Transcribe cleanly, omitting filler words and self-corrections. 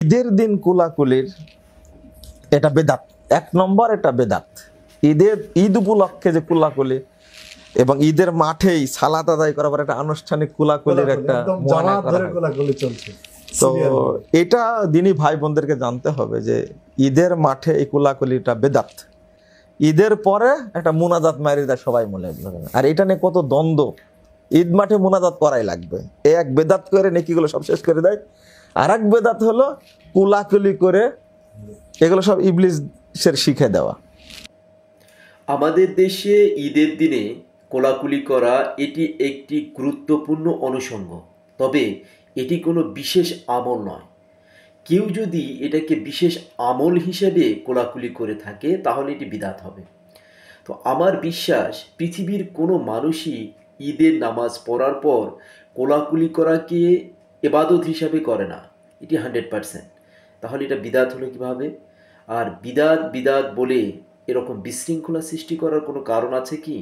ঈদের দিন কোলাকুলির এটা বেদাত, 1 নম্বর এটা বেদাত। ঈদ উপলক্ষে যে কোলাকুলি এবং ঈদের মাঠেই সালাত আদায় করার পর একটা আনুষ্ঠানিক কোলাকুলির একটা মনে করা হয়। কোলাকুলি চলছে। তো এটা দিনী ভাই বোনদেরকে জানতে হবে যে ঈদের মাঠে এই কোলাকুলিটা বেদাত। ঈদের পরে একটা মুনাজাত মারি দেয় সবাই মনে, আর এটা নিয়ে কত দ্বন্দ্ব। ঈদ মাঠে মুনাজাত করাই লাগবে, এক বেদাত করে নেকিগুলো সব শেষ করে দেয়। আর এক বেদাত হলো কোলাকুলি করে, এগুলো সব ইবলিসের শিখে দেওয়া। আমাদের দেশে ঈদের দিনে কোলাকুলি করা এটি একটি গুরুত্বপূর্ণ অনুষঙ্গ, তবে এটি কোনো বিশেষ আমল নয়। কেউ যদি এটাকে বিশেষ আমল হিসেবে কোলাকুলি করে থাকে তাহলে এটি বিদআত হবে। তো আমার বিশ্বাস পৃথিবীর কোনো মানুষই ঈদের নামাজ পড়ার পর কোলাকুলি করাকে ইবাদত হিসাবে করে না, এটি 100%। তাহলে এটা বিদআত হলো কীভাবে? আর বিদআত বিদআত বলে এরকম বিশৃঙ্খলা সৃষ্টি করার কোনো কারণ আছে কি?